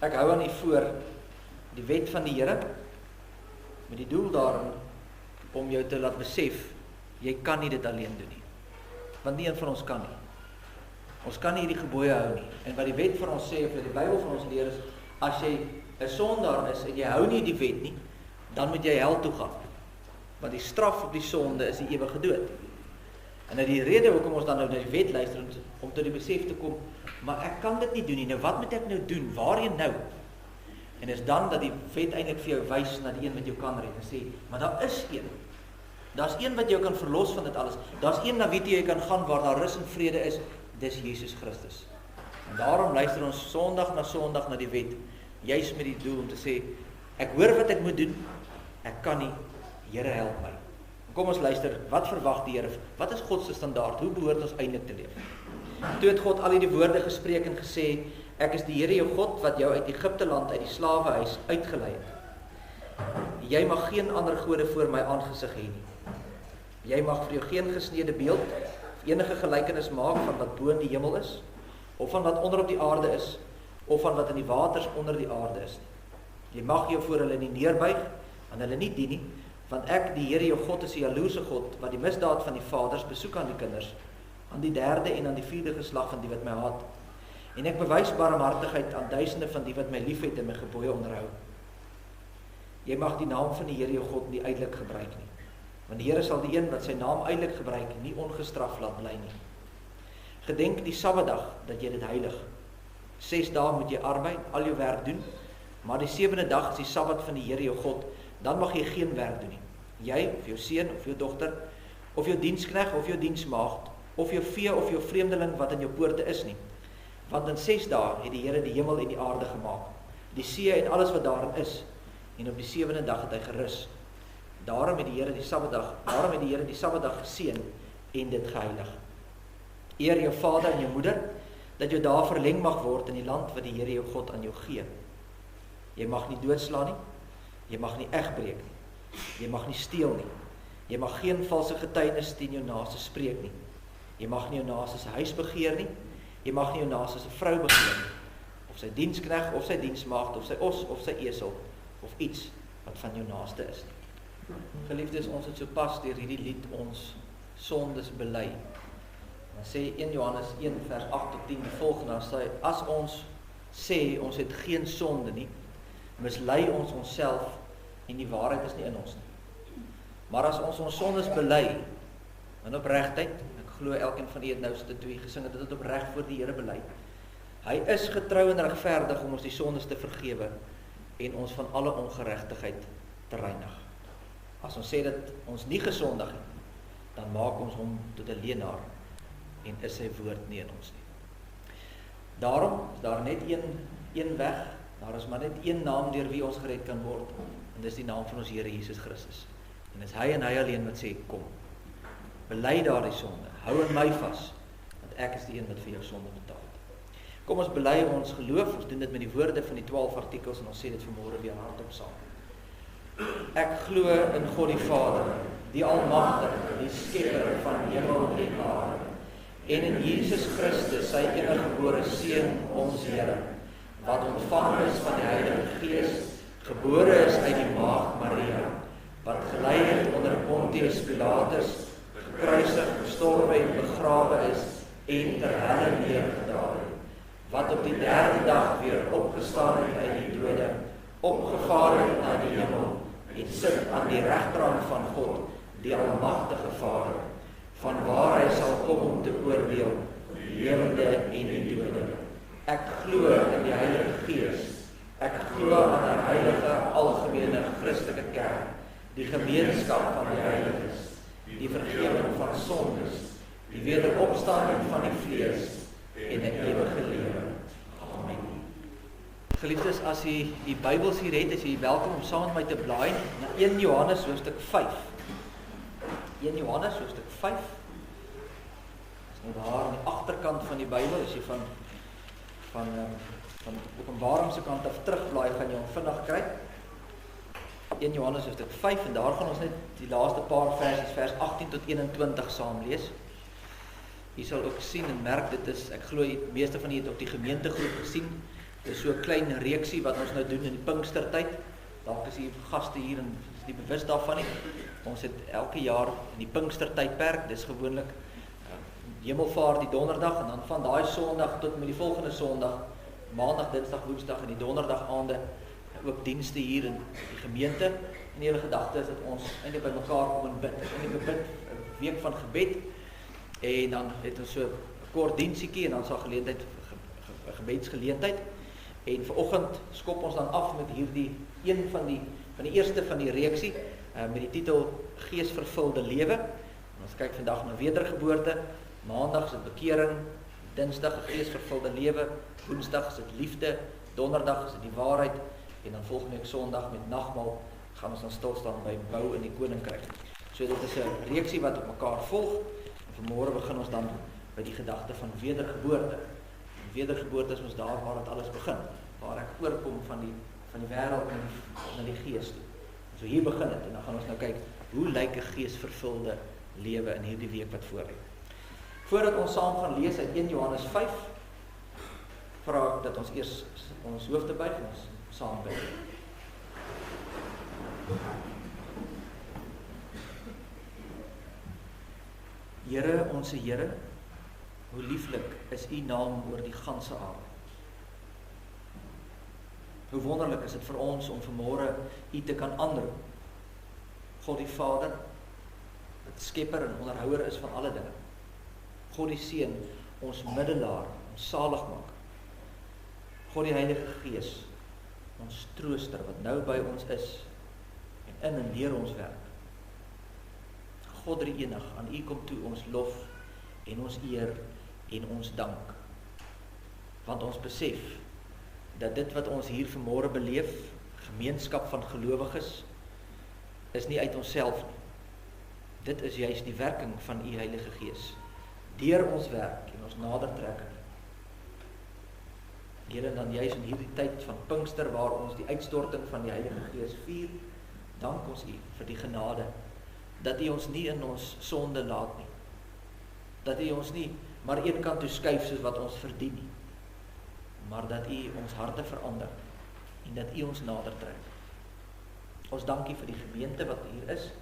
Ek hou aan u voor die wet van die Here met die doel daarin om jou te laat besef, jy kan nie dit alleen doen nie. Want nie een van ons kan nie. Ons kan nie hierdie gebooie hou nie. En wat die wet vir ons sê, of wat die Bybel vir ons leer is, as jy 'n sondaar is en jy hou nie die wet nie, dan moet jy hel toe gaan. Want die straf op die sonde is die ewige dood. En nou die rede hoekom ons dan nou na die wet luister, om tot die besef te kom, maar ek kan dit nie doen nie, nou wat moet ek nou doen, waarheen nou? En is dan dat die wet eintlik vir jou wys na die een wat jou kan red, en sê, maar daar is een. Daar's een wat jou kan verlos van dit alles. Daar's een na wie toe jy kan gaan waar daar rus en vrede is, dis Jesus Christus. En daarom luister ons Sondag na die wet, juis met die doel om te sê, ek hoor wat ek moet doen, ek kan nie, Here help my. Kom ons luister, wat verwag die Here? Wat is God se standaard? Hoe behoort ons eintlik te leef? Toe het God al hierdie woorde gespreek en gesê, ek is die Here jou God wat jou uit Egipte land, uit die slawehuis uitgelei het. Jy mag geen ander gode voor my aangesig hê nie. Jy mag vir jou geen gesneede beeld of enige gelykenis maak van wat bo in die hemel is, of van wat onder op die aarde is, of van wat in die waters onder die aarde is nie. Jy mag jou voor hulle nie neerbuig, aan hulle nie dien nie, want ek, die Here jou God, is 'n jaloerse God, wat die misdaad van die vaders besoek aan die kinders, aan die 3de en aan die 4de geslag van die wat my haat. En ek bewys barmhartigheid aan duisende van die wat my liefhet en my gebooie onderhou. Jy mag die naam van die Here jou God nie uitelik gebruik nie, want die Here sal die een wat sy naam uitelik gebruik nie ongestraf laat bly nie. Gedenk die Sabbatdag dat jy dit heilig. 6 dae moet jy arbei, al jou werk doen, maar die 7de dag is die Sabbat van die Here jou God, dan mag jy geen werk doen nie. Jy, of jou seun, of jou dogter, of jou dienskneg, of jou diensmaagd, of jou vee, of jou vreemdeling wat in jou poorte is nie. Want in 6 dae het die Here die hemel en die aarde gemaak, die see en alles wat daarin is, en op die 7de dag het hy gerus. Daarom het die Here die Sabbatdag geseën en dit geheilig. Eer jou vader en jou moeder, dat jou dae verleng mag word in die land wat die Here jou God aan jou gee. Jy mag nie doodslaan nie, jy mag nie egbreek nie, jy mag nie steel nie, jy mag geen valse getuienis teen jou naaste spreek nie, jy mag nie jou naaste se huis begeer nie, jy mag nie jou naaste se vrou begeer nie, of sy dienskneg, of sy diensmaagd, of sy os, of sy esel, of iets wat van jou naaste is nie. Geliefdes, ons het sopas deur hierdie lied ons sondes bely. Dan sê 1 Johannes 1 vers 8 tot 10 die volgende, sê, as ons sê ons het geen sonde nie, mislei ons onsself en die waarheid is nie in ons nie. Maar as ons sondes bely in opregtheid, ek glo elkeen van u het nou so toe gesing het, dit opreg voor die Here bely. Hy is getrou en regverdig om ons die sondes te vergewe en ons van alle ongeregtigheid te reinig. As ons sê dat ons nie gesondig het, dan maak ons hom tot 'n leienaar en is sy woord nie in ons nie. Daarom is daar net een weg, daar is maar net een naam deur wie ons gered kan word, en dis die naam van ons Here Jesus Christus. En dis hy en hy alleen wat sê, kom, bely daardie sonde, hou in my vas, want ek is die een wat vir jou sonde betaal het. Kom ons bely ons geloof, ons doen dit met die woorde van die 12 artikels, en ons sê dit vanmôre weer hardop saam. Ek glo in God die Vader, die Almagtige, die Skepper van hemel en aarde, en in Jesus Christus, sy eniggebore Seun, ons Here, wat ontvang is van die Heilige Gees, gebore is uit die maagd Maria, wat gelei het onder Pontius Pilatus, gekruisig, gestorwe en begrawe is, en ter helle neergedaal het, wat op die 3de dag weer opgestaan het uit die dode, opgevaar het na die hemel, en sit aan die regterhand van God, die Almagtige Vader, van waar hy sal kom om te oordeel, die lewende en die dode. Ek glo in die Heilige Gees, ek glo aan 'n heilige, algemene, Christelike kerk, die gemeenskap van die heiliges, die vergifnis van sondes, die wederopstanding van die vlees en 'n ewige lewe. Amen. Geliefdes, as u die Bybels hier het, is u welkom om saam met my te blaai na 1 Johannes hoofstuk 5. 1 Johannes hoofstuk 5. Dis nou daar aan die agterkant van die Bybel, as jy van Openbaring se kant af terugblaai, gaan jy hom vinnig kry. 1 Johannes hoofstuk 5, en daar gaan ons net die laaste paar versies, vers 18 tot 21 saam lees. Jy sal ook sien en merk, dit is, ek glo die meeste van julle het ook die gemeentegroep gesien, Dis so 'n klein reeksie wat ons nou doen in die Pinkstertyd. Dalk is hier gaste hier en is nie bewus daarvan nie. Ons het elke jaar in die Pinkstertydperk, dis gewoonlik Hemelvaart die donderdag en dan van daai Sondag tot met die volgende Sondag, Maandag, Dinsdag, Woensdag en die donderdag aande ook dienste hier in die gemeente. En die hele gedagte is dat ons eintlik by mekaar kom en bid. Eintlik 'n week van gebed en dan het ons so 'n kort diensietjie en dan sal geleentheid 'n gebedsgeleentheid. En vanoggend skop ons dan af met hierdie een van die eerste van die reeksie met die titel Geesvervulde Lewe. Ons kyk vandag na wedergeboorte. Maandag is dit bekering, Dinsdag 'n geesvervulde lewe, Woensdag is dit liefde, Donderdag is dit die waarheid en dan volgende week Sondag met nagmaal gaan ons dan stil staan by bou in die koninkryk. So dit is 'n reeksie wat op mekaar volg. En vanmôre begin ons dan by die gedagte van wedergeboorte. En wedergeboorte is ons daar waar dit alles begin, waar ek oorkom van die wêreld na die gees toe. So hier begin dit en dan gaan ons nou kyk hoe lyk 'n geesvervulde lewe in hierdie week wat voor lê. Voordat ons saam gaan lees uit 1 Johannes 5, vra ek dat ons eers ons hoofde buig en ons saam bid. Here, onse Here, hoe lieflik is U naam oor die ganse aarde. Hoe wonderlik is dit vir ons om vanmôre U te kan aanroep. God die Vader, wat skepper en onderhouer is van alle dinge. God die Seun, ons middelaar, ons saligmaker. God die Heilige Gees, ons trooster wat nou by ons is en in en deur ons werk. God drie enig, aan U kom toe ons lof en ons eer en ons dank. Want ons besef dat dit wat ons hier vanmôre beleef, gemeenskap van gelowiges, is nie uit onsself nie. Dit is juis die werking van U Heilige Gees. Deur ons werk en ons nadertrekking. Here, dan juis in hierdie tyd van Pinkster waar ons die uitstorting van die Heilige Gees vier, dank ons U vir die genade, dat U ons nie in ons sonde laat nie. Dat U ons nie maar een kant toe skuif soos wat ons verdien nie, maar dat U ons harte verander en dat U ons nader trek. Ons dankie vir die gemeente wat hier is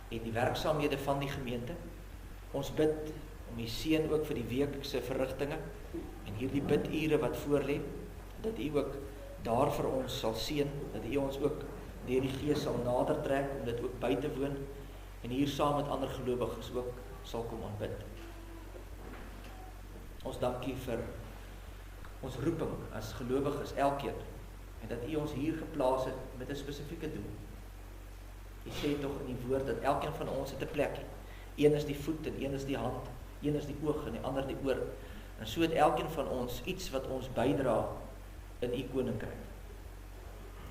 en die werksaamhede van die gemeente. Ons bid om U seën ook vir die weekse verrigtinge en hierdie bidure wat voorlê, dat U ook daar vir ons sal seën, dat U ons ook deur die Gees sal nader trek om dit ook by te woon en hier saam met ander gelowiges ook sal kom aanbid. Ons dankie vir ons roeping as gelowiges elkeen en dat U ons hier geplaas het met 'n spesifieke doel. U sê tog in die woord dat elkeen van ons het 'n plekkie. Een is die voet en een is die hand, een is die oog en die ander die oor. En so het elkeen van ons iets wat ons bydra in U koninkryk.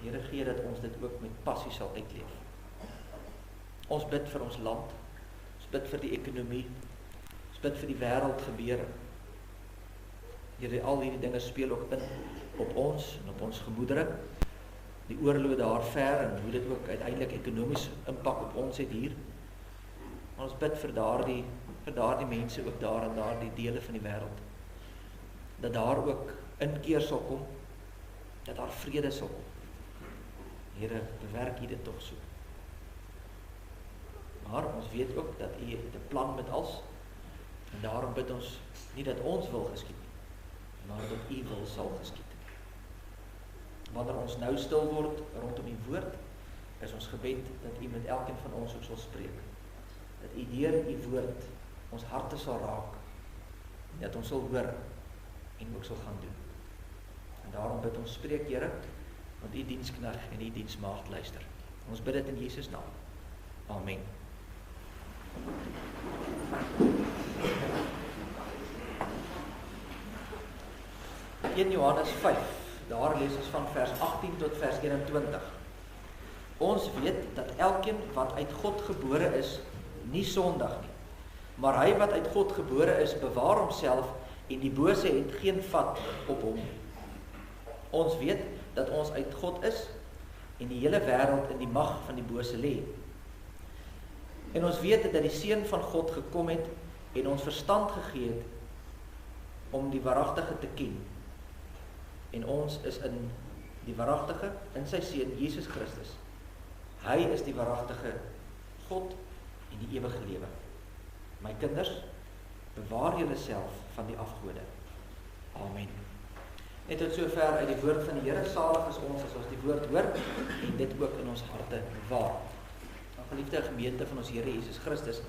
Here, gee dat ons dit ook met passie sal uitleef. Ons bid vir ons land, ons bid vir die ekonomie, ons bid vir die wêreldgebeure. Here, al hierdie dinge speel ook in op ons en op ons gemoedere. Die oorlog daar ver en hoe dit ook uiteindelik ekonomies impak op ons het hier. Maar ons bid vir daardie mense ook daar in daardie dele van die wêreld. Dat daar ook inkeer sal kom, dat daar vrede sal kom. Here, bewerk U dit tog so. Maar ons weet ook dat U het 'n plan met alles. En daarom bid ons nie dat ons wil geskied nie, maar dat U wil sal geskied. Wanneer ons nou stil word rondom U woord, is ons gebed dat U met elkeen van ons ook sal spreek. Dat U deur U woord ons harte sal raak en dat ons sal hoor en ook sal gaan doen. En daarom bid ons, spreek Here, want U diensknegt en U diensmaagd luister. Ons bid dit in Jesus naam. Amen. In Johannes 5, daar lees ons van vers 18 tot vers 21. Ons weet dat elkeen wat uit God gebore is, nie sondig nie. Maar hy wat uit God gebore is, bewaar homself en die bose het geen vat op hom nie. Ons weet dat ons uit God is en die hele wêreld in die mag van die bose lê. En ons weet dat die Seun van God gekom het en ons verstand gegee het om die waaragtige te ken. En ons is in die waaragtige, in sy Seun, Jesus Christus. Hy is die waaragtige God en die ewige lewe. My kinders, bewaar julle self van die afgode. Amen. Net tot sover uit die woord van die Here. Salig is ons as ons die woord hoor en dit ook in ons harte bewaar. Geliefde gemeente van ons Here Jesus Christus,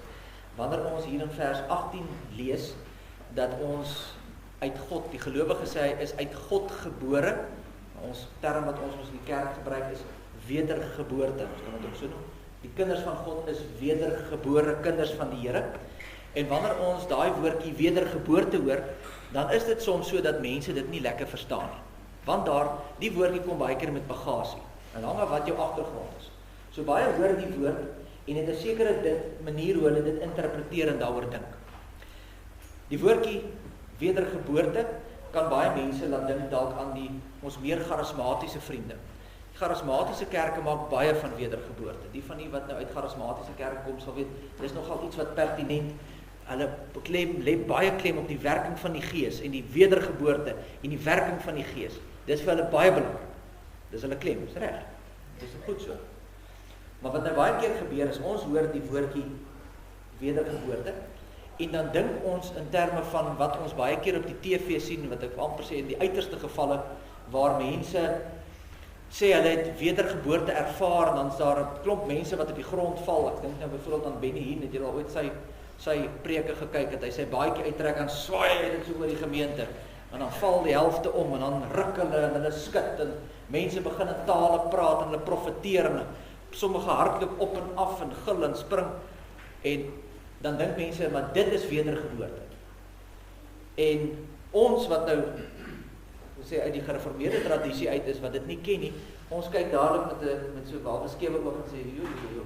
wanneer ons hier in vers 18 lees dat ons uit God, die gelowige sê hy is uit God gebore, ons term wat ons in die kerk gebruik is wedergeboorte, ons kan dit ook so noem. Die kinders van God is wedergebore kinders van die Here. En wanneer ons daai woordjie wedergeboorte hoor, dan is dit soms so dat mense dit nie lekker verstaan nie. Want die woordjie kom baie keer met bagasie. En hang af wat jou agtergrond is. So baie hoor die woord en het 'n sekere manier hoe hulle dit interpreteer en daaroor dink. Die woordjie wedergeboorte kan baie mense laat dink dalk aan ons meer charismatiese vriende. Die charismatiese kerke maak baie van wedergeboorte. Die van die wat nou uit charismatiese kerke kom sal weet, dis nogal iets wat pertinent. Hulle lê baie klem op die werking van die Gees en die wedergeboorte en die werking van die Gees. Dis vir hulle baie belangrik. Dis hulle klem, is reg. Dis goed so. Maar wat nou baie keer gebeur is, ons hoor die woordjie wedergeboorte en dan dink ons in terme van wat ons baie keer op die TV sien, wat ek amper sê in die uiterste gevalle, waar mense sê hulle het wedergeboorte ervaar en dan is daar 'n klomp mense wat op die grond val. Ek dink nou byvoorbeeld aan Benny Hinn, het jy al ooit sy preke gekyk het, hy sê baadjie uittrek en swaai hy dit so oor die gemeente en dan val die helfte om en dan ruk hulle en hulle skud en mense begin in tale praat en hulle profeteer en sommige hardloop op en af en gil en spring en dan dink mense, maar dit is wedergeboorte. En ons wat nou sê uit die gereformeerde tradisie uit is wat dit nie ken nie, ons kyk dadelik met so halwe skewe oog en sê, jo,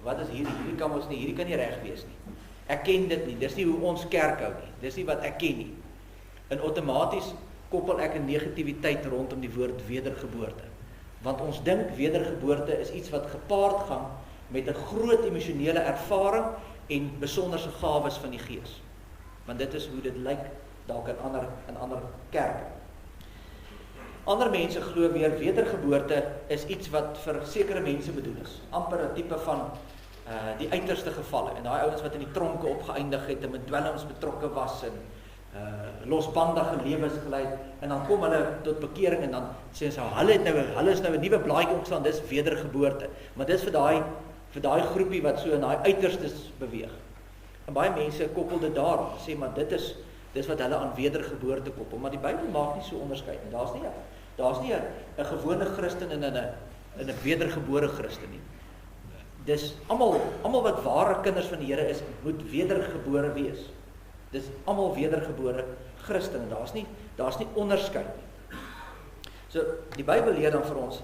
wat is hierdie kan ons nie, hierdie kan nie reg wees nie. Ek ken dit nie, dis nie hoe ons kerk hou nie, dis nie wat ek ken nie. En outomaties koppel ek 'n negativiteit rondom die woord wedergeboorte. Want ons dink wedergeboorte is iets wat gepaard gaan met 'n groot emosionele ervaring en besonderse gawes van die Gees. Want dit is hoe dit lyk dalk in ander kerke. Ander mense glo weer wedergeboorte is iets wat vir sekere mense bedoel is. Amper 'n tipe van die uiterste gevalle. En daai ouens wat in die tronke opgeëindig het en met dwelms betrokke was en losbandige lewens gelei en dan kom hulle tot bekering en dan sê sy hulle is nou 'n nuwe blaadjie opgestaan, dis wedergeboorte. Maar dis vir daai groepie wat so in daai uiterstes beweeg. En baie mense koppel dit daarop, sê maar dis wat hulle aan wedergeboorte koppel, maar die Bybel maak nie so onderskeid nie. Daar's nie 'n gewone Christen en 'n wedergebore Christen nie. Dis almal wat ware kinders van die Here is, moet wedergebore wees. Dis almal wedergebore Christene. Daar's nie onderskeid nie. So die Bybel leer dan vir ons,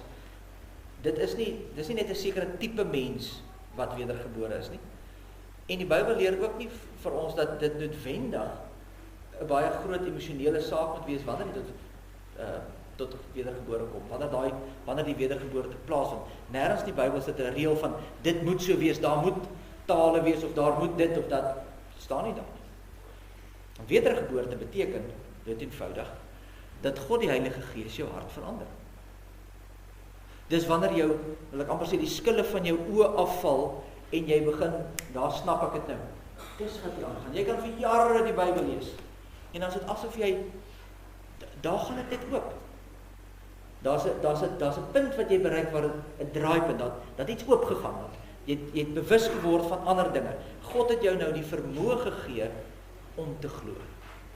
dis nie net 'n sekere tipe mens wat wedergebore is nie. En die Bybel leer ook nie vir ons dat dit noodwendig 'n baie groot emosionele saak moet wees wanneer dit tot wedergebore kom. Wanneer die wedergeboorte plaasvind. Nêrens in die Bybel sit 'n reël van dit moet so wees, daar moet tale wees of daar moet dit of dat staan nie daar nie. Wedergeboorte beteken dit eenvoudig dat God die Heilige Gees jou hart verander. Dis wanneer wil ek amper sê die skille van jou oë afval en jy begin, daar snap ek dit nou. Dis wat jy aangaan. Jy kan vir jare die Bybel lees en dan is dit asof jy daar gaan dit net oop. Daar's 'n punt wat jy bereik waar 'n draaipunt dat iets oopgegaan het. Jy het bewus geword van ander dinge. God het jou nou die vermoë gegee om te glo.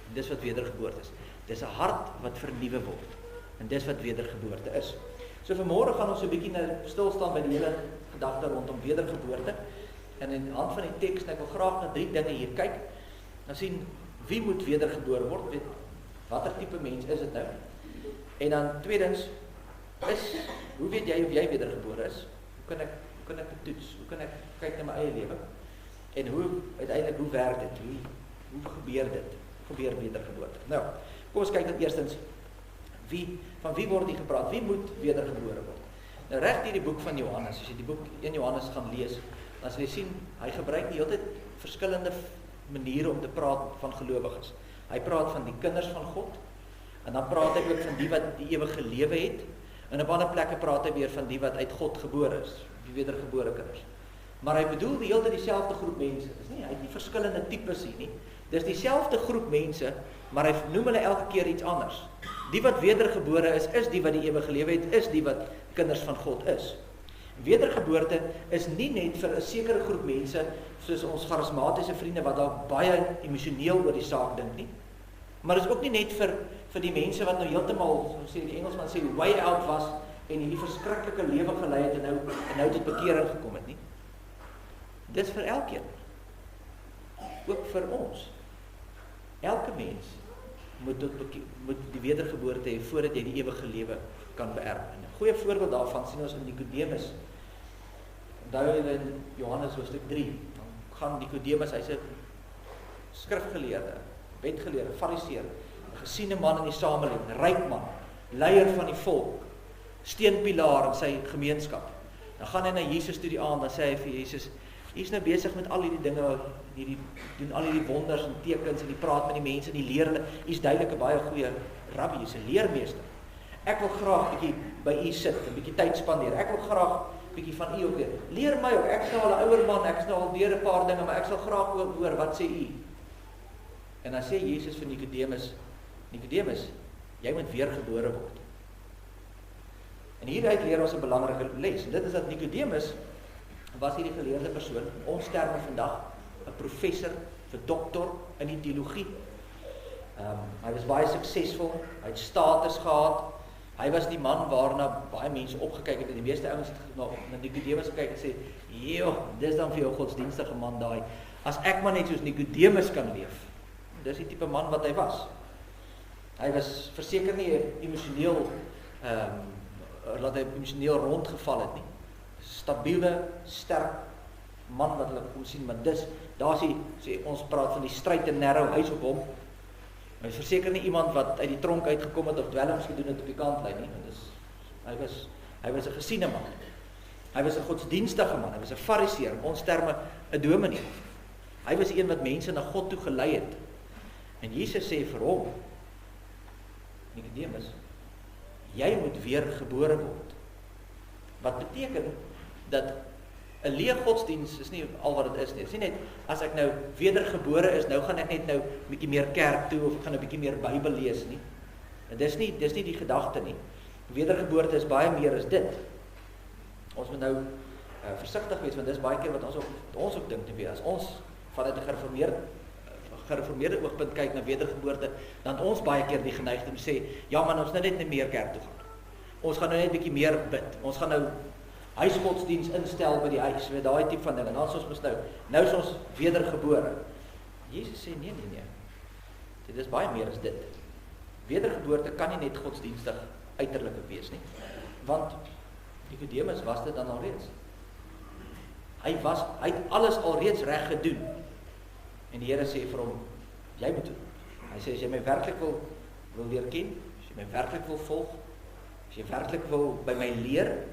En dis wat wedergeboorte is. Dis 'n hart wat vernuwe word. En dis wat wedergeboorte is. So vanmôre gaan ons so 'n bietjie stil staan by die hele gedagte rondom wedergeboorte. En in die hand van die teks, ek wil graag na 3 dinge hier kyk. Nou sien wie moet wedergebore word? Watter tipe mens is dit nou? En dan tweedens hoe weet jy of jy wedergebore is? Hoe kan ek dit toets? Hoe kan ek kyk na my eie lewe? En hoe werk dit? Hoe gebeur dit? Hoe gebeur wedergeboorte? Nou, kom ons kyk dan eerstens van wie word hier gepraat? Wie moet wedergebore word? Nou reg hier die boek van Johannes, as jy die boek 1 Johannes gaan lees, dan sal jy sien hy gebruik die hele tyd verskillende maniere om te praat van gelowiges. Hy praat van die kinders van God. En dan praat hy ook van die wat die ewige lewe het, en op ander plekke praat hy weer van die wat uit God gebore is, die wedergebore kinders. Maar hy bedoel die hele tyd dieselfde groep mense, hy het nie verskillende tipes hier nie, dis dieselfde groep mense, maar hy noem hulle elke keer iets anders. Die wat wedergebore is die wat die ewige lewe het, is die wat kinders van God is. Wedergeboorte is nie net vir 'n sekere groep mense, soos ons charismatiese vriende, wat dalk baie emosioneel oor die saak dink nie, maar is ook nie net vir die mense wat nou heeltemal, soos die Engelsman sê, way out was, en hierdie verskriklike lewe gelei het, en nou tot bekering gekom het nie. Dis vir elkeen. Ook vir ons. Elke mens moet die wedergeboorte hê voordat jy die ewige lewe kan beerf. 'n Goeie voorbeeld daarvan sien ons in Nikodemus. Onthou julle in Johannes hoofstuk 3, dan gaan Nikodemus, hy's 'n skrifgeleerde, wetgeleerde, fariseer, 'n gesiene man in die samelewing, ryk man, leier van die volk, steunpilaar in sy gemeenskap. Dan gaan hy na Jesus toe die aand, dan sê hy vir Jesus, hy is nou besig met al hierdie dinge, doen al hierdie wonders en tekens, en die praat met die mense, en die leer hulle, hy is duidelik 'n baie goeie rabbi, hy is 'n leermeester. Ek wil graag bietjie by u sit, 'n bietjie tyd spandeer, ek wil graag bietjie van u ook leer. Leer my ook, ek is nou al 'n ouer man, ek is nou al deur 'n paar dinge, maar ek sal graag hoor, wat sê u? En dan sê Jesus vir Nikodemus, Nikodemus, jy moet weergebore word. En hieruit leer ons 'n belangrike les, en dit is dat Nikodemus was hierdie geleerde persoon, in ons terme vandag, 'n professor, 'n dokter in die teologie. Hy was baie suksesvol, hy het status gehad, hy was die man waarna baie mense opgekyk het, en die meeste ouens het na Nikodemus gekyk en sê, joh, dis dan vir jou godsdienstige man daai, as ek maar net soos Nikodemus kan leef. Dis die tipe man wat hy was. Hy was verseker nie emosioneel, dat hy emosioneel rondgeval het nie. Stabiele, sterk man wat hulle kon sien, maar daar sê ons praat van die straight and narrow huis op hom. Hy is verseker nie iemand wat uit die tronk uitgekom het of dwelms gedoen het op die kantlyn nie. Hy was 'n gesiene man. Hy was 'n godsdienstige man, hy was 'n fariseer, in ons terme 'n dominee. Hy was die een wat mense na God toe gelei het. En Jesus sê vir hom, Nikodemus, jy moet weer gebore word. Wat beteken dat 'n leë godsdiens is nie al wat dit is nie. Dit is nie net, as ek nou wedergebore is, nou gaan ek net nou bietjie meer kerk toe, of ek gaan 'n bietjie meer Bybel lees nie. En dis nie die gedagte nie. Wedergeboorte is baie meer as dit. Ons moet nou versigtig wees, want dis baie keer wat ons ook dink te wees. As ons vanuit 'n gereformeerde oogpunt kyk na wedergeboorte, dan het ons baie keer die geneigte om te sê, ja man, ons nou net meer kerk toe gaan. Ons gaan nou net bietjie meer bid. Ons gaan nou huisgodsdiens instel by die huis, met daai tipe van ding. En dan ons nou is ons wedergebore. Jesus sê nee. Dit is baie meer as dit. Wedergeboorte kan nie net godsdienstig uiterlik wees nie. Want Nikodemus was dit dan alreeds. Hy het alles alreeds reg gedoen. En die Here sê vir hom, jy moet doen. Hy sê, as jy my werklik wil leer ken, as jy my werklik wil volg, as jy werklik wil by my leer,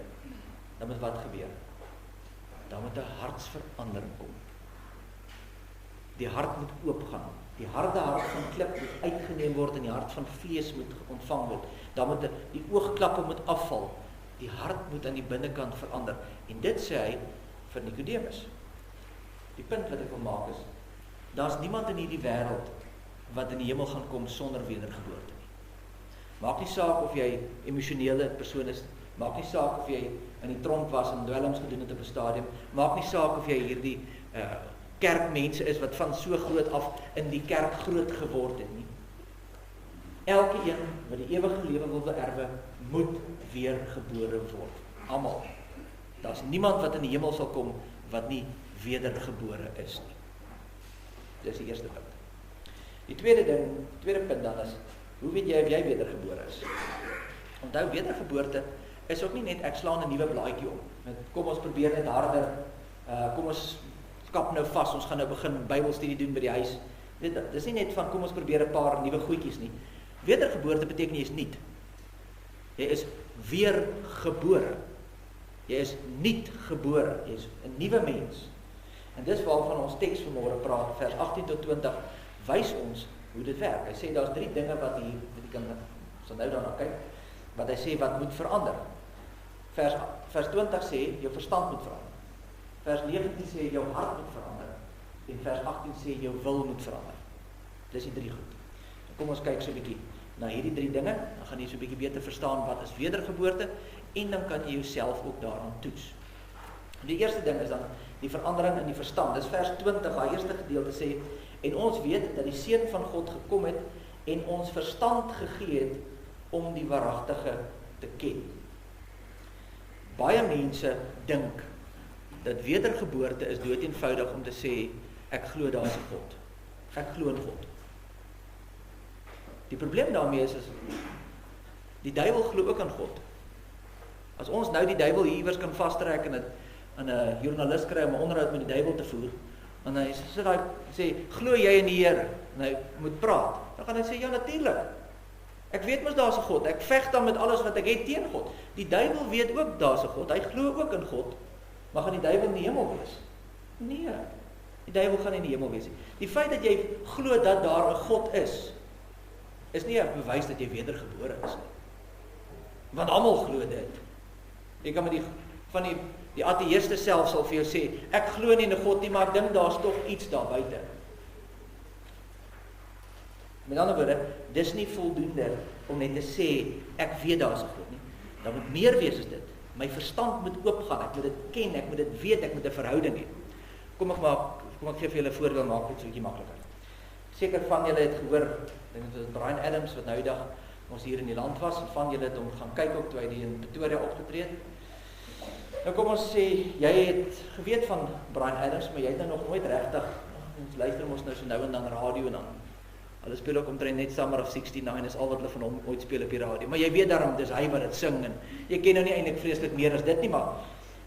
dan moet wat gebeur? Dan moet 'n hartsverandering kom. Die hart moet oopgaan. Die harde hart van klip moet uitgeneem word en die hart van vlees moet ontvang word. Dan moet die oogklappe moet afval. Die hart moet aan die binnekant verander. En dit sê hy vir Nikodemus. Die punt wat ek wil maak is, daar's niemand in hierdie wêreld wat in die hemel gaan kom sonder wedergeboorte nie. Maak nie saak of jy emosionele persoon is, maak nie saak of jy in die tronk was en dwelms gedoen het op 'n stadium, maak nie saak of jy hierdie kerkmense is wat van so groot af in die kerk groot geword het nie. Elke een wat die ewige lewe wil beerwe, moet weer gebore word. Almal. Daar's niemand wat in die hemel sal kom wat nie wedergebore is nie. Dis die eerste punt. Die tweede punt dan is, hoe weet jy of jy wedergebore is? Onthou, wedergeboorte is ook nie net ek slaan 'n nuwe blaadjie om. Kom ons probeer net harder. Kom ons kap nou vas, ons gaan nou begin Bybelstudie doen by die huis. Dis nie net van kom ons probeer 'n paar nuwe goedjies nie. Wedergeboorte beteken jy is nuut. Jy is weer gebore. Jy is nuut gebore. Jy is 'n nuwe mens. En dis waarvan ons teks vanmôre praat, vers 18 tot 20, wys ons hoe dit werk. Hy sê daar's 3 dinge wat hier kan So nou daarna kyk, wat hy sê wat moet verander. Vers 20 sê, jou verstand moet verander. Vers 19 sê, jou hart moet verander. En vers 18 sê, jou wil moet verander. Dis die 3 goed. Kom ons kyk so 'n bietjie na hierdie 3 dinge, dan gaan jy so 'n bietjie beter verstaan wat is wedergeboorte, en dan kan jy jouself ook daaraan toets. Die eerste ding is dan die verandering in die verstand. Dis vers 20, haar eerste gedeelte sê, en ons weet dat die Seun van God gekom het, en ons verstand gegee het, om die waaragtige te ken. Baie mense dink, dat wedergeboorte is dood eenvoudig om te sê, ek glo daar is 'n God. Ek glo in God. Die probleem daarmee is die duiwel glo ook aan God. As ons nou die duiwel hier iewers kan vastrek en 'n joernalis kry om 'n onderhoud met die duiwel te voer, en hy sê, glo jy in die Here? En hy moet praat. Dan gaan hy sê, ja natuurlik. Ek weet mos daar's 'n God. Ek veg dan met alles wat ek het teen God. Die duiwel weet ook daar's 'n God. Hy glo ook in God. Maar gaan die duiwel in die hemel wees? Nee. Die duiwel gaan nie in die hemel wees nie. Die feit dat jy glo dat daar 'n God is nie 'n bewys dat jy wedergebore is nie. Want almal glo dit. Jy kan met die ateïste self sal vir jou sê, ek glo nie in 'n God nie, maar ek dink daar's tog iets daar buite. Met ander woorde, dis nie voldoende om net te sê, ek weet daar's 'n God nie. Daar moet meer wees as dit. My verstand moet oopgaan, ek moet dit ken, ek moet dit weet, ek moet 'n verhouding hê. Kom ek gee vir julle 'n voorbeeld, maak dit so 'n bietjie makliker. Seker van julle het gehoor, dink dit was Brian Adams wat nou die dag ons hier in die land was, en van julle het hom gaan kyk ook toe hy in Pretoria opgetree het. Nou kom ons sê, jy het geweet van Brian Adams, maar jy het nou nog nooit regtig, ons luister ons nou so nou en dan radio en dan. Hulle speel ook omtrent net Summer of 69 is al wat hulle van hom ooit speel op die radio. Maar jy weet daarom, dis hy wat dit sing en jy ken nou nie eintlik vreeslik meer as dit nie, maar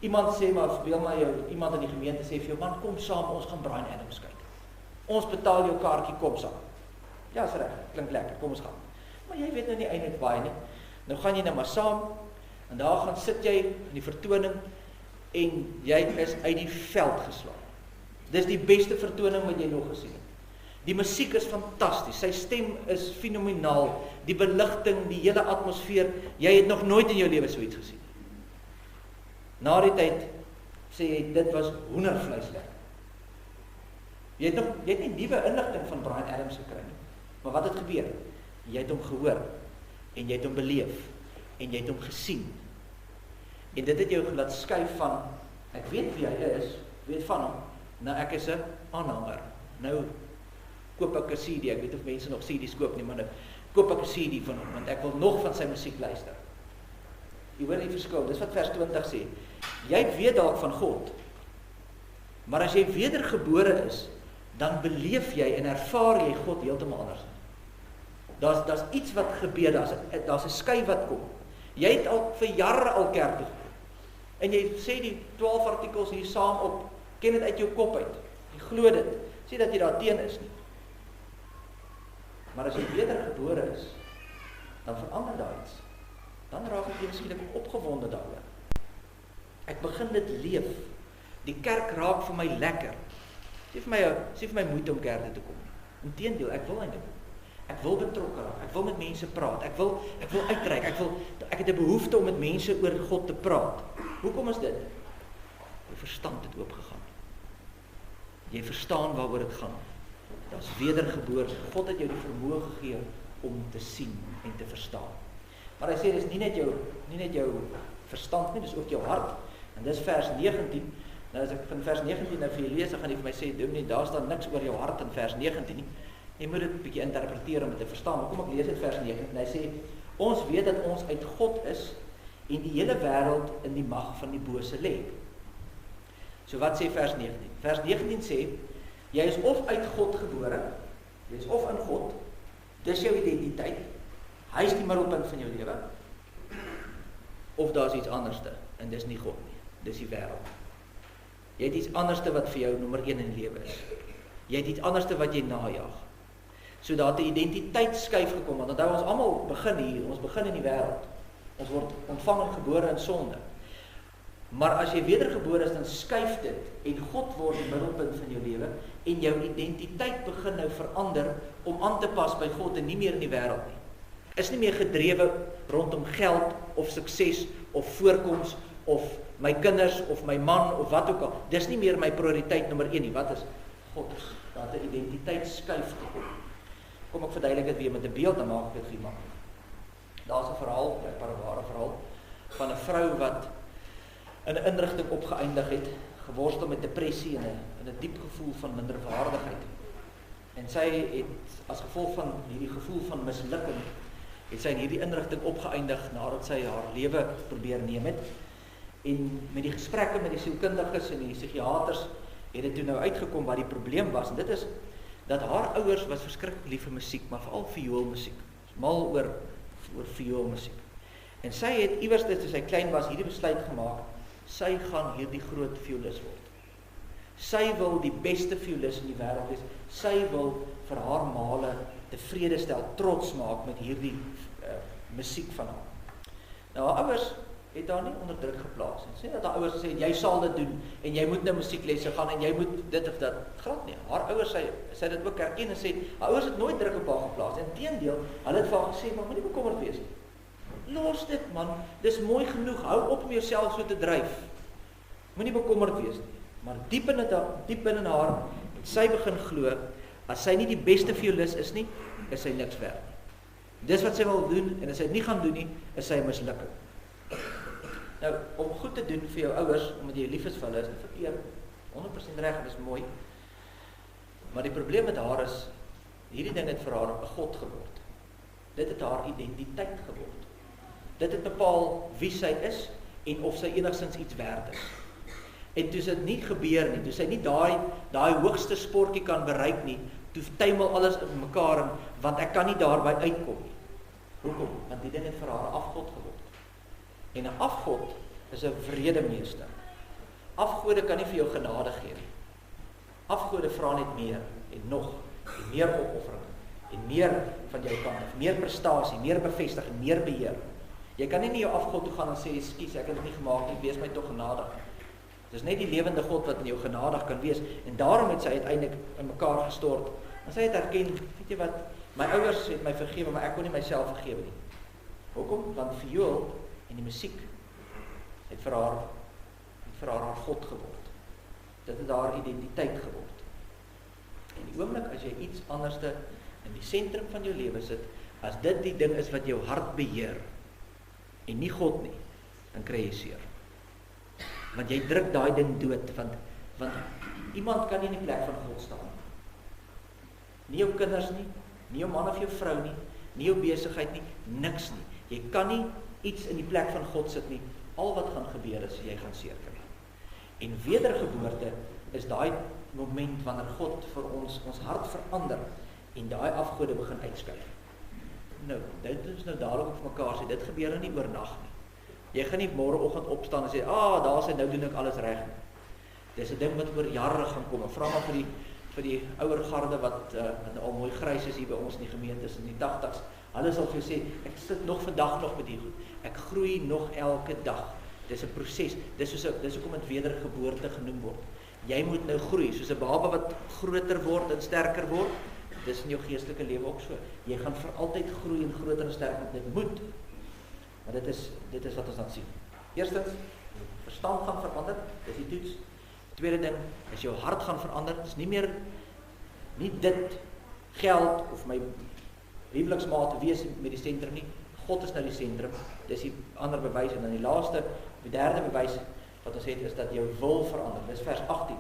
iemand sê maar, speel maar jou, iemand in die gemeente sê vir jou, man kom saam, ons gaan Brian Adams kyk. Ons betaal jou kaartjie, kom saam. Ja, is reg, klink lekker, kom ons gaan. Maar jy weet nou nie eintlik baie nie. Nou gaan jy nou maar saam en daar gaan sit jy in die vertoning en jy is uit die veld geslaan. Dis die beste vertoning wat jy nog gesien het. Die musiek is fantasties, sy stem is fenomenaal, die beligting, die hele atmosfeer, jy het nog nooit in jou lewe so iets gesien. Na die tyd sê jy, dit was hoendervleis lekker. Jy het nie nuwe inligting van Brian Adams gekry nie, maar wat het gebeur? Jy het hom gehoor, en jy het hom beleef, en jy het hom gesien. En dit het jou laat skuif van, ek weet wie hy is, weet van hom, nou ek is 'n aanhanger, nou koop ek 'n CD, ek weet of mense nog CD's koop nie, maar nou koop ek 'n CD van hom, want ek wil nog van sy musiek luister. Jy hoor die verskil, dis wat vers 20 sê. Jy weet dalk van God, maar as jy wedergebore is, dan beleef jy en ervaar jy God heeltemal anders. Daar's iets wat gebeur, daar's 'n skui wat kom. Jy het al vir jare al kerk toe gekom, en jy sê die 12 artikels hier saam op, ken dit uit jou kop uit, jy glo dit, sê dat jy daar teen is nie. Maar as jy wedergebore is, dan verander daar iets. Dan raak ek miskien opgewonde daaroor. Ek begin dit leef. Die kerk raak vir my lekker. Sê vir my moeite om kerk toe te kom. Inteendeel, ek wil eintlik. Ek wil betrokke raak. Ek wil met mense praat. Ek wil uitreik. Ek het 'n behoefte om met mense oor God te praat. Hoekom is dit? Jou verstand het oopgegaan. Jy verstaan waaroor dit gaan. Daar's wedergeboorte. God het jou die vermoë gegee om te sien en te verstaan. Maar hy sê dis nie net jou verstand nie, dis ook jou hart. En dis vers 19. Nou as ek van vers 19 nou vir julle lees, dan gaan jy vir my sê, "Dominee, daar staan niks oor jou hart in vers 19 nie." Jy moet dit 'n bietjie interpreteer om dit te verstaan. Maar kom ek lees dit vers 19. Hy sê, "Ons weet dat ons uit God is en die hele wêreld in die mag van die bose lê." So wat sê vers 19? Vers 19 sê, jy is of uit God gebore, jy is of in God, dis jou identiteit, hy is die middelpunt van jou lewe, of daar's iets anderste, en dis nie God nie, dis die wêreld. Jy het iets anderste wat vir jou nommer 1 in die lewe is. Jy het iets anderste wat jy najag. So daar het 'n identiteitsskuif gekom, want onthou ons almal begin hier, ons begin in die wêreld. Ons word ontvang en gebore in sonde. Maar as jy wedergebore is, dan skuif dit, en God word die middelpunt van jou lewe, en jou identiteit begin nou verander, om aan te pas by God, en nie meer in die wêreld nie. is nie meer gedrewe rondom geld of sukses of voorkoms of my kinders of my man of wat ook al. Dis nie meer my prioriteit nommer 1 nie. Wat is God? Dat 'n identiteitsskuif gekom. Kom ek verduidelik dit weer met 'n beeld, dan maak ek dit vir maklik. Daar's 'n verhaal, 'n ware verhaal van 'n vrou wat in 'n inrigting opgeëindig het, geworstel met depressie en 'n diep gevoel van minderwaardigheid. En sy het as gevolg van hierdie gevoel van mislukking, het sy in hierdie inrigting opgeëindig nadat sy haar lewe probeer neem het. En met die gesprekke met die sielkundiges en die psigiaters het dit toe nou uitgekom wat die probleem was. En dit is dat haar ouers was verskriklik lief vir musiek, maar veral vioolmusiek. Mal oor vioolmusiek. En sy het iewers toe sy klein was hierdie besluit gemaak, sy gaan hierdie groot violis word. Sy wil die beste violis in die wêreld wees. Sy wil vir haar maale tevrede stel, trots maak met hierdie musiek van haar. Nou haar ouers het haar nie onder druk geplaas. En sê dat haar ouers sê jy sal dit doen en jy moet nou musieklesse gaan en jy moet dit of dat. Glad nie. Haar ouers sy dit ook erken en sê haar ouers het nooit druk op haar geplaas. Inteendeel, hulle het vir haar gesê maar moenie bekommerd wees nie. Los dit man, dis mooi genoeg. Hou op om jouself so te dryf. Moenie bekommerd wees nie. Maar diep binne haar het sy begin glo as sy nie die beste violis is nie, is sy niks werd nie. Dis wat sy wil doen en as sy dit nie gaan doen nie, is sy 'n mislukking. Nou, om goed te doen vir jou ouers, omdat jy lief is vir hulle, is nie verkeerd, 100% reg, dis mooi. Maar die probleem met haar is, hierdie ding het vir haar 'n god geword. Dit het haar identiteit geword. Dit het bepaal wie sy is en of sy enigstens iets werd is. En toe dit nie gebeur nie, toe sy nie daai hoogste sportjie kan bereik nie, toe tuimel alles in mekaar in, want ek kan nie daarby uitkom nie. Hoekom? Want die ding het vir haar 'n afgod geword. En 'n afgod is 'n vredemeester. Afgode kan nie vir jou genade gee nie. Afgode vra net meer en nog, en meer opoffering, en meer van jou kant af, meer prestasie, meer bevestiging, meer beheer. Jy kan nie na jou afgod toe gaan en sê, "Skus, ek het dit nie gemaak nie, wees my tog genadig." Dis net die lewende God wat in jou genadig kan wees. En daarom het sy uiteindelik in mekaar gestort. En sy het erken, weet jy wat, my ouers het my vergewe, maar ek kon nie myself vergewe nie. Hoekom? Want viool en die musiek het vir haar God geword. Dit het haar identiteit geword. En die oomblik as jy iets anderste in die sentrum van jou lewe sit, as dit die ding is wat jou hart beheer, en nie God nie, dan kry jy seer. Want jy druk daai ding dood, want iemand kan nie in die plek van God staan. Nie jou kinders nie, nie jou man of jou vrou nie, nie jou besigheid nie, niks nie. Jy kan nie iets in die plek van God sit nie. Al wat gaan gebeur is, jy gaan seer kry. En wedergeboorte is daai moment wanneer God vir ons hart verander en daai afgode begin uitskuif. Nou, dit is nou dadelik op mekaar sê, dit gebeur nou nie oornag nie. Jy gaan nie môreoggend opstaan en sê, daar sê, nou doen ek alles reg nie. Dis 'n ding wat oor jare gaan kom. Ek vra maar vir die ouer garde wat al mooi grys is hier by ons in die gemeentes in die 80s. Hulle sal vir jou sê, ek sit nog vandag nog met hier goed. Ek groei nog elke dag. Dis 'n proses. Dis hoekom dit wedergeboorte genoem word. Jy moet nou groei, soos 'n baba wat groter word en sterker word. Dis in jou geestelike lewe ook so. Jy gaan vir altyd groei en groter en sterker, want dit moet. Maar dit is wat ons dan sien. Eerstens, verstand gaan verander, dis die toets. Tweede ding, is jou hart gaan verander, dis nie dit geld of my huweliksmaat wees met die sentrum nie. God is nou die sentrum. Dis die ander bewys en dan die derde bewys wat ons het is dat jou wil verander. Dis vers 18.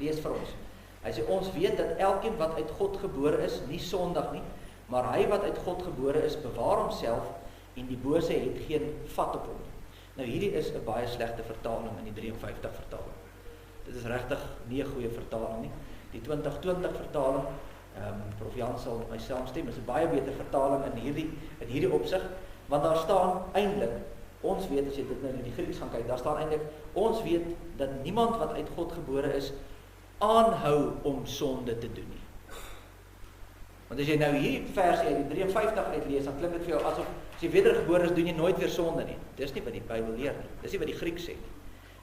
Lees vir ons. Hy sê ons weet dat elkeen wat uit God gebore is, nie sondig nie, maar hy wat uit God gebore is, bewaar homself en die bose het geen vat op hom. Nou hierdie is 'n baie slegte vertaling in die 53 vertaling. Dit is regtig nie 'n goeie vertaling nie. Die 2020 vertaling, Prof Jan sal met my saamstem, is 'n baie beter vertaling in hierdie opsig, want daar staan eintlik, ons weet as jy dit nou in die Grieks gaan kyk, daar staan eintlik, ons weet dat niemand wat uit God gebore is, aanhou om sonde te doen nie. Want as jy nou hierdie vers uit die 53 uitlees, dan klink dit vir jou asof as jy wedergebore is, doen jy nooit weer sonde nie. Dis nie wat die Bybel leer nie. Dis nie wat die Griek sê nie.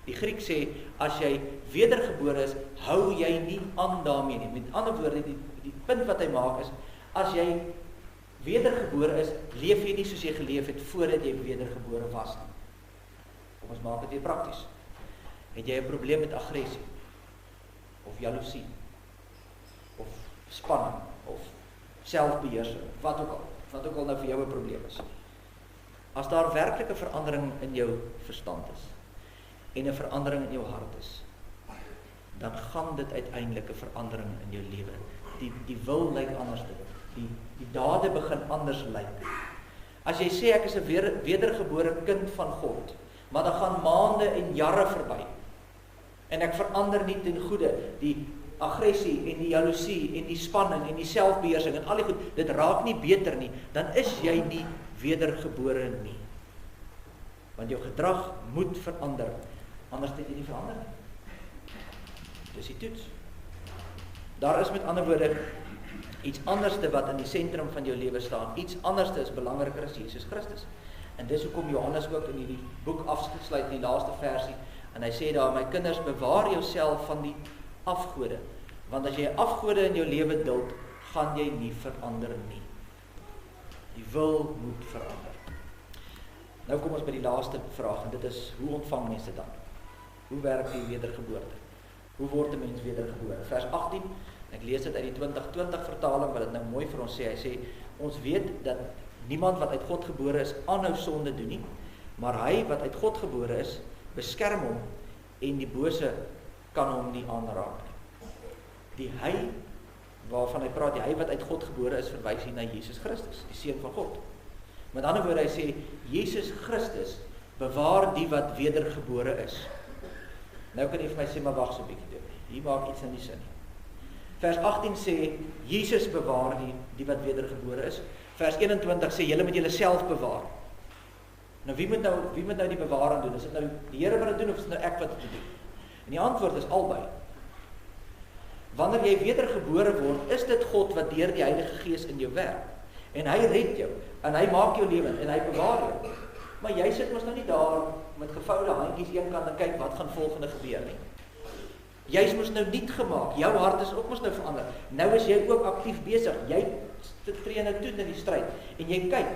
Die Griek sê, as jy wedergebore is, hou jy nie aan daarmee nie. Met ander woorde, die punt wat hy maak is, as jy wedergebore is, leef jy nie soos jy geleef het voordat jy wedergebore was nie. Kom ons maak dit weer prakties. Het jy 'n probleem met aggressie, of jaloesie, of spanning, of selfbeheersing, wat ook al nou vir jou 'n probleem is. As daar werklik 'n verandering in jou verstand is, en 'n verandering in jou hart is, dan gaan dit uiteindelik 'n verandering in jou lewe. Die wil lyk anders te word. Die dade begin anders lyk. As jy sê ek is 'n wedergebore kind van God, maar dan gaan maande en jare verby, en ek verander nie ten goeie, die aggressie en die jaloesie en die spanning en die selfbeheersing en al die goed, dit raak nie beter nie, dan is jy nie wedergebore nie. Want jou gedrag moet verander, anders het jy nie verander nie. Dis die toets. Daar is met ander woorde iets anderste wat in die sentrum van jou lewe staan. Iets anderste is belangriker as Jesus Christus. En dis hoekom Johannes ook in hierdie boek afsluit, in die laaste versie, en hy sê daar, my kinders, bewaar jouself van die afgode, want as jy afgode in jou lewe duld, gaan jy nie verander nie. Die wil moet verander. Nou kom ons by die laaste vraag, en dit is, hoe ontvang mense dan? Hoe werk die wedergeboorte? Hoe word 'n mens wedergebore? Vers 18, ek lees dit uit die 2020 vertaling, wat dit nou mooi vir ons sê, hy sê, ons weet dat niemand wat uit God gebore is, aanhou sonde doen nie, maar hy wat uit God gebore is, beskerm hom, en die bose kan hom nie aanraak nie. Die hy, waarvan hy praat, die hy wat uit God gebore is, verwys hier na Jesus Christus, die Seun van God. Met ander woorde, hy sê, Jesus Christus bewaar die wat wedergebore is. Nou kan jy vir my sê, maar wag so 'n bietjie toe. Hier maak iets in die sin. Vers 18 sê, Jesus bewaar die wat wedergebore is. Vers 21 sê, julle moet julle self bewaar. Nou wie moet nou die bewaring doen? Is dit nou die Here wat dit doen, of is dit nou ek wat dit doen? En die antwoord is albei. Wanneer jy wedergebore word, is dit God wat deur die Heilige Gees in jou werk. En hy red jou, en hy maak jou lewend, en hy bewaar jou. Maar jy sit mos nou nie daar met gevoude handjies eenkant en kyk wat gaan volgende gebeur nie. Jy is mos nou nuut gemaak, jou hart is ook mos nou verander. Nou is jy ook aktief besig, jy tree nou toe in die stryd, en jy kyk,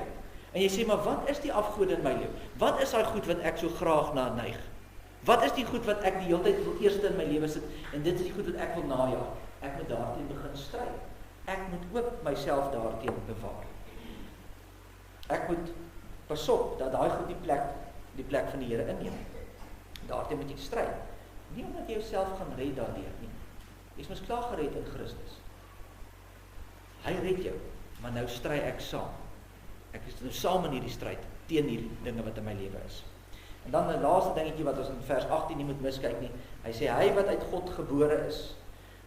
en jy sê, maar wat is die afgode in my lewe? Wat is daai goed wat ek so graag na neig? Wat is die goed wat ek die hele tyd wil eerste in my lewe sit, en dit is die goed wat ek wil najaag? Ek moet daarteen begin stryd. Ek moet ook myself daarteen bewaar. Ek moet pas op, dat daai goed die plek van die Here inneem. Daarteen moet jy stryd. Nie omdat jy jouself gaan red daardeur nie. Jy is mos klaar gered in Christus. Hy red jou, maar nou stry ek saam. Ek is nou saam in hierdie stryd, teen hierdie dinge wat in my lewe is. En dan 'n laaste dingetjie wat ons in vers 18 nie moet miskyk nie. Hy sê, hy wat uit God gebore is.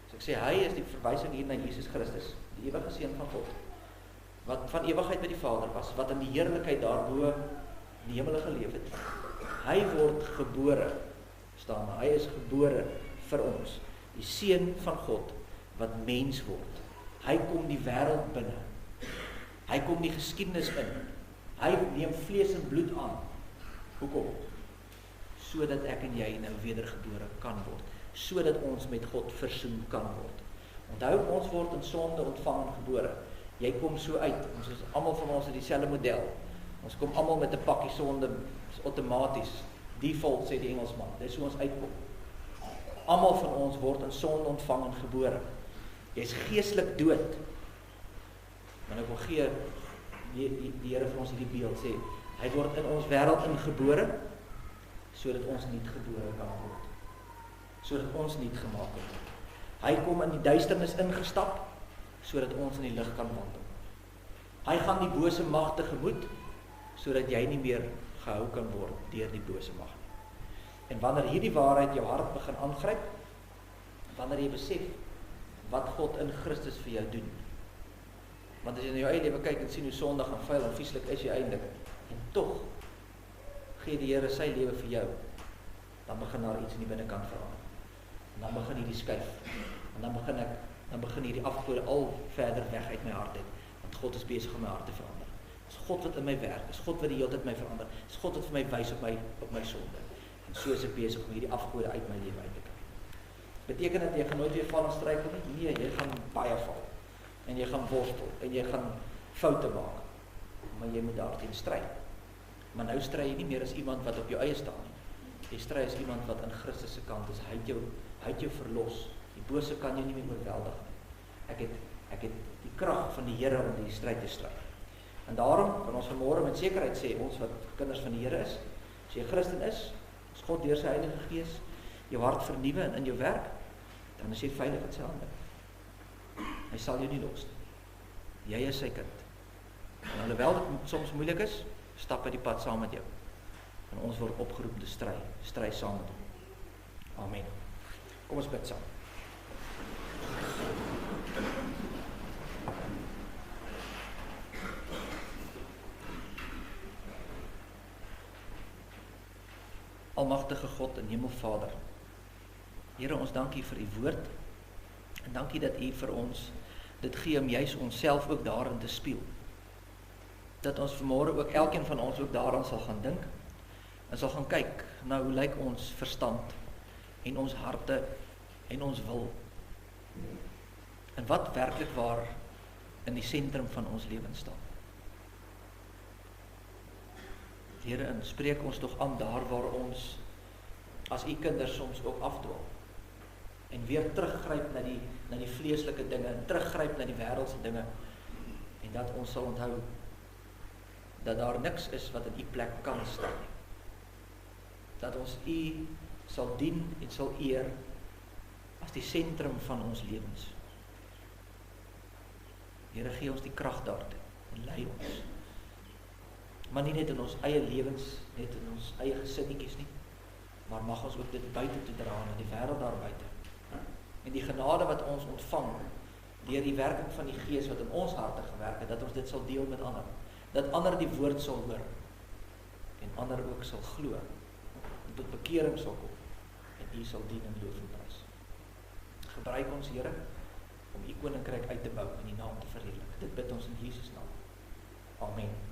So ek sê, hy is die verwysing hier na Jesus Christus, die ewige Seun van God, wat van ewigheid by die Vader was, wat in die heerlikheid daarbo in die hemel geleef het. Hy word gebore, staan, hy is gebore vir ons, die Seun van God, wat mens word. Hy kom die wêreld binne. Hy kom die geskiedenis in. Hy neem vlees en bloed aan. Hoekom? Sodat ek en jy nou wedergebore kan word. Sodat ons met God versoen kan word. Onthou, ons word in sonde ontvang en gebore. Jy kom so uit. Ons is almal van ons het dieselfde model. Ons kom almal met 'n pakkie sonde, outomaties. Default sê die Engelsman. Dis hoe ons uitkom. Almal van ons word in sonde ontvang en gebore. Jy's geestelik dood. Maar nou wil gee die Here vir ons hierdie beeld sê, hy word in ons wêreld ingebore, sodat ons nuut gebore kan word. Sodat ons nuut gemaak word. Hy kom in die duisternis ingestap, sodat ons in die lig kan wandel. Hy gaan die bose mag tegemoet, sodat jy nie meer gehou kan word deur die bose mag nie. En wanneer hierdie waarheid jou hart begin aangryp, wanneer jy besef wat God in Christus vir jou doen, want as jy na jou eie lewe kyk en sien hoe sondig en vuil en vieslik is jy eintlik, en tog gee die Here sy lewe vir jou, dan begin daar iets in die binnekant verander. En dan begin hierdie skuif. En dan begin hierdie afgode al verder weg uit my hart uit, want God is besig om my hart te verander. Dis God wat in my werk, dis God wat die hele tyd my verander. Dis God wat vir my wys op my sonde. En so is ek besig om hierdie afgode uit my lewe uit te kry. Beteken dat jy gaan nooit weer val en struikel nie? Nee, jy gaan baie val. En jy gaan worstel, en jy gaan foute maak, maar jy moet daarteen stry. Maar nou stry jy nie meer as iemand wat op jou eie staan nie. Jy stry as iemand wat in Christus se kant is. Hy het jou verlos. Die bose kan jou nie meer oorweldig nie. Ek het die krag van die Here om die stryd te stry. En daarom kan ons vanmôre met sekerheid sê, ons wat kinders van die Here is, as jy 'n Christen is, as God deur sy Heilige Gees jou hart vernuwe en in jou werk, dan is jy veilig in sy hande. Hy sal jou nie los nie. Jy is sy kind. En alhoewel dit soms moeilik is, stap hy die pad saam met jou. En ons word opgeroep te stry saam met hom. Amen. Kom ons bid saam. Almagtige God en Hemelvader, Here, ons dankie vir u woord, en dankie dat u vir ons dit gee om juis onsself ook daarin te spieël. Dat ons vanmôre ook, elkeen van ons ook daaraan sal gaan dink, en sal gaan kyk, nou hoe lyk ons verstand, en ons harte, en ons wil, en wat werklik waar in die sentrum van ons lewens staan. Here, en spreek ons tog aan daar waar ons as u kinders soms ook afdwaal en weer teruggryp na die vleeslike dinge en teruggryp na die wêreldse dinge, en dat ons sal onthou dat daar niks is wat in u plek kan staan nie. Dat ons u sal dien en sal eer as die sentrum van ons lewens. Here, gee ons die krag daartoe en lei ons. Maar nie net in ons eie lewens, net in ons eie gesinnetjies nie, maar mag ons ook dit buite toe dra in die wêreld daar buite. En die genade wat ons ontvang deur die werking van die Gees wat in ons harte gewerk het, dat ons dit sal deel met ander. Dat ander die woord sal hoor en ander ook sal glo en tot bekering sal kom en u sal dien en loof en prys. Gebruik ons, Here, om u koninkryk uit te bou en die naam te verheerlik. Dit bid ons in Jesus naam. Amen.